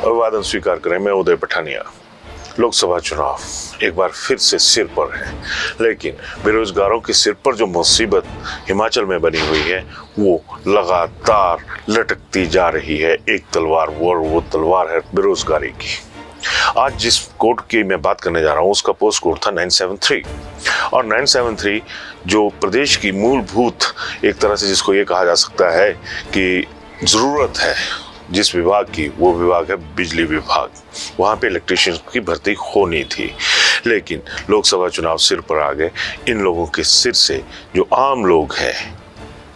अभिवादन स्वीकार करें। मैं उदय पठानिया। लोकसभा चुनाव एक बार फिर से सिर पर है, लेकिन बेरोजगारों के सिर पर जो मुसीबत हिमाचल में बनी हुई है वो लगातार लटकती जा रही है। एक तलवार वो तलवार है बेरोजगारी की। आज जिस कोड की मैं बात करने जा रहा हूँ उसका पोस्ट कोड था 973, और 973 जो प्रदेश की मूलभूत एक तरह से जिसको ये कहा जा सकता है कि जरूरत है जिस विभाग की, वो विभाग है बिजली विभाग। वहाँ पे इलेक्ट्रीशियन की भर्ती होनी थी, लेकिन लोकसभा चुनाव सिर पर आ गए। इन लोगों के सिर से जो आम लोग हैं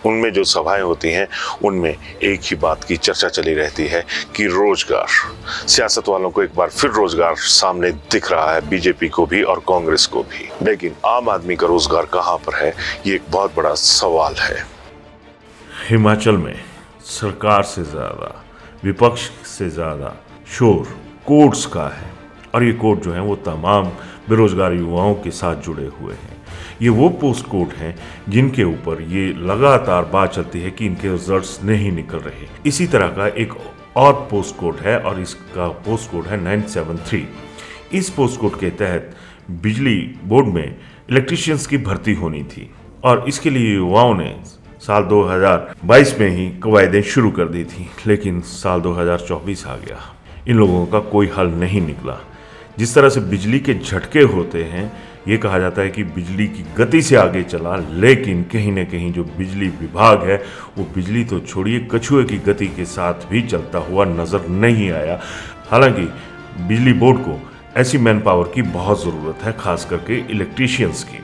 उनमें जो सभाएं होती हैं उनमें एक ही बात की चर्चा चली रहती है कि रोजगार। सियासत वालों को एक बार फिर रोजगार सामने दिख रहा है, बीजेपी को भी और कांग्रेस को भी, लेकिन आम आदमी का रोजगार कहाँ पर है, ये एक बहुत बड़ा सवाल है। हिमाचल में सरकार से ज़्यादा, विपक्ष से ज़्यादा शोर कोर्ट्स का है, और ये कोर्ट जो है वो तमाम बेरोजगार युवाओं के साथ जुड़े हुए हैं। ये वो पोस्ट कोड हैं जिनके ऊपर ये लगातार बात चलती है कि इनके रिजल्ट्स नहीं निकल रहे। इसी तरह का एक और पोस्ट कोड है और इसका पोस्ट कोड है 973। इस पोस्ट कोड के तहत बिजली बोर्ड में इलेक्ट्रीशियंस की भर्ती होनी थी, और इसके लिए युवाओं ने साल 2022 में ही कवायदें शुरू कर दी थी, लेकिन साल 2024 आ गया, इन लोगों का कोई हल नहीं निकला। जिस तरह से बिजली के झटके होते हैं, ये कहा जाता है कि बिजली की गति से आगे चला, लेकिन कहीं ना कहीं जो बिजली विभाग है वो बिजली तो छोड़िए कछुए की गति के साथ भी चलता हुआ नज़र नहीं आया। हालांकि बिजली बोर्ड को ऐसी मैन पावर की बहुत ज़रूरत है, खास करके इलेक्ट्रीशियंस की,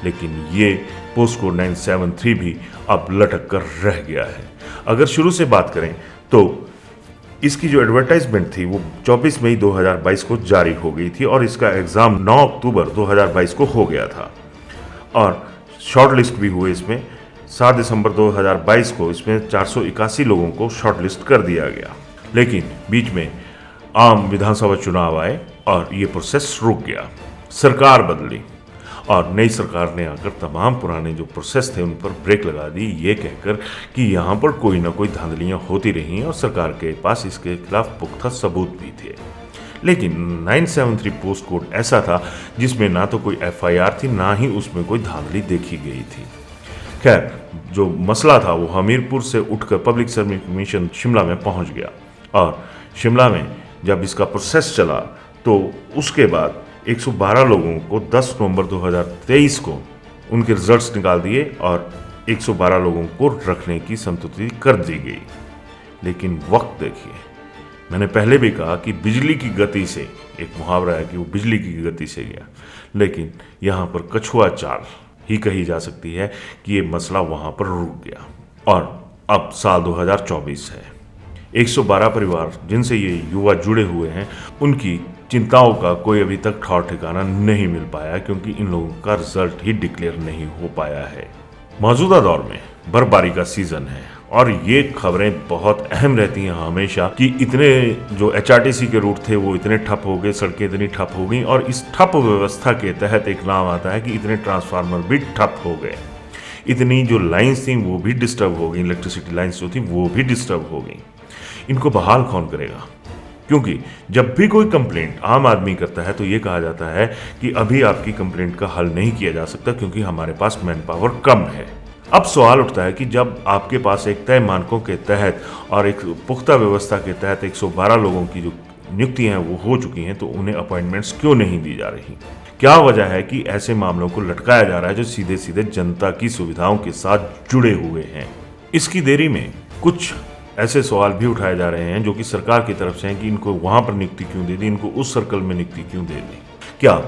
लेकिन ये पोस्ट कोड 973 भी अब लटक कर रह गया है। अगर शुरू से बात करें तो इसकी जो एडवर्टाइजमेंट थी वो 24 मई 2022 को जारी हो गई थी, और इसका एग्ज़ाम 9 अक्टूबर 2022 को हो गया था, और शॉर्ट लिस्ट भी हुए इसमें 7 दिसंबर 2022 को। इसमें 481 लोगों को शॉर्ट लिस्ट कर दिया गया, लेकिन बीच में आम विधानसभा चुनाव आए और ये प्रोसेस रुक गया। सरकार बदली और नई सरकार ने आकर तमाम पुराने जो प्रोसेस थे उन पर ब्रेक लगा दी, ये कहकर कि यहाँ पर कोई ना कोई धांधलियाँ होती रही और सरकार के पास इसके खिलाफ पुख्ता सबूत भी थे। लेकिन 973 पोस्ट कोड ऐसा था जिसमें ना तो कोई FIR थी, ना ही उसमें कोई धांधली देखी गई थी। खैर, जो मसला था वो हमीरपुर से उठकर पब्लिक सर्विस कमीशन शिमला में पहुँच गया, और शिमला में जब इसका प्रोसेस चला तो उसके बाद 112 लोगों को 10 नवंबर 2023 को उनके रिजल्ट्स निकाल दिए और 112 लोगों को रखने की संतुष्टि कर दी गई। लेकिन वक्त देखिए, मैंने पहले भी कहा कि बिजली की गति से, एक मुहावरा है कि वो बिजली की गति से गया, लेकिन यहाँ पर कछुआ चाल ही कही जा सकती है कि ये मसला वहाँ पर रुक गया। और अब साल 2024 है, 112 परिवार जिनसे ये युवा जुड़े हुए हैं उनकी चिंताओं का कोई अभी तक ठौर ठिकाना नहीं मिल पाया, क्योंकि इन लोगों का रिजल्ट ही डिक्लेयर नहीं हो पाया है। मौजूदा दौर में बर्फबारी का सीजन है, और ये खबरें बहुत अहम रहती हैं हमेशा कि इतने जो HRTC के रूट थे वो इतने ठप हो गए, सड़कें इतनी ठप हो गई, और इस ठप व्यवस्था के तहत एक नाम आता है कि इतने ट्रांसफार्मर भी ठप हो गए, इतनी जो लाइन्स थी वो भी डिस्टर्ब हो गई, इलेक्ट्रिसिटी लाइन्स जो थी वो भी डिस्टर्ब हो गई। इनको बहाल कौन करेगा? क्योंकि जब भी कोई कंप्लेंट आम आदमी करता है तो ये कहा जाता है कि अभी आपकी कंप्लेंट का हल नहीं किया जा सकता क्योंकि हमारे पास मैन पावर कम है। अब सवाल उठता है कि जब आपके पास एक तय मानकों के तहत और एक पुख्ता व्यवस्था के तहत 112 लोगों की जो नियुक्तियां हैं वो हो चुकी हैं, तो उन्हें अपॉइंटमेंट्स क्यों नहीं दी जा रही? क्या वजह है कि ऐसे मामलों को लटकाया जा रहा है जो सीधे सीधे जनता की सुविधाओं के साथ जुड़े हुए हैं? इसकी देरी में कुछ ऐसे सवाल भी उठाए जा रहे हैं जो कि सरकार की तरफ से हैं कि इनको वहाँ पर नियुक्ति क्यों दे दी, इनको उस सर्कल में नियुक्ति क्यों दे दी? क्या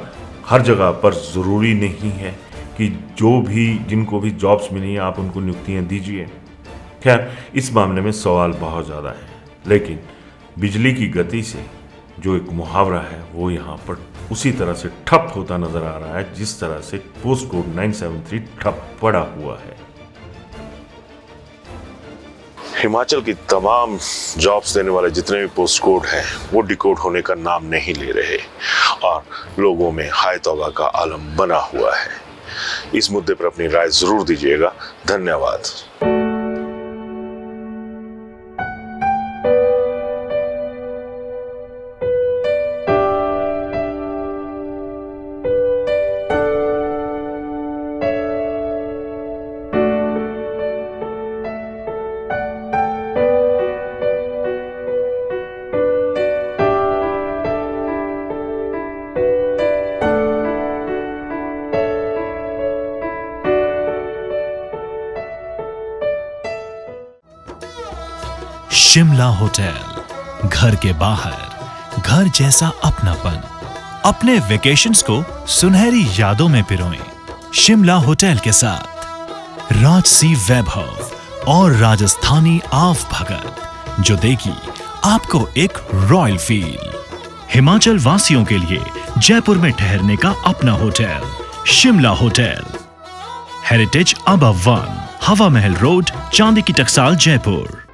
हर जगह पर ज़रूरी नहीं है कि जो भी जिनको भी जॉब्स मिली हैं आप उनको नियुक्तियाँ दीजिए? खैर, इस मामले में सवाल बहुत ज़्यादा है, लेकिन बिजली की गति से जो एक मुहावरा है वो यहाँ पर उसी तरह से ठप होता नज़र आ रहा है जिस तरह से पोस्ट कोड 973 ठप पड़ा हुआ है। हिमाचल की तमाम जॉब्स देने वाले जितने भी पोस्ट कोड हैं वो डिकोड होने का नाम नहीं ले रहे, और लोगों में हाय तौबा का आलम बना हुआ है। इस मुद्दे पर अपनी राय जरूर दीजिएगा। धन्यवाद। शिमला होटल, घर के बाहर घर जैसा अपनापन। अपने वेकेशंस को सुनहरी यादों में पिरोएं शिमला होटल के साथ। राजसी वैभव और राजस्थानी आव भगत, जो देगी आपको एक रॉयल फील। हिमाचल वासियों के लिए जयपुर में ठहरने का अपना hotel, Shimla hotel. Heritage above 1, हवा महल रोड, चांदी की टकसाल, जयपुर।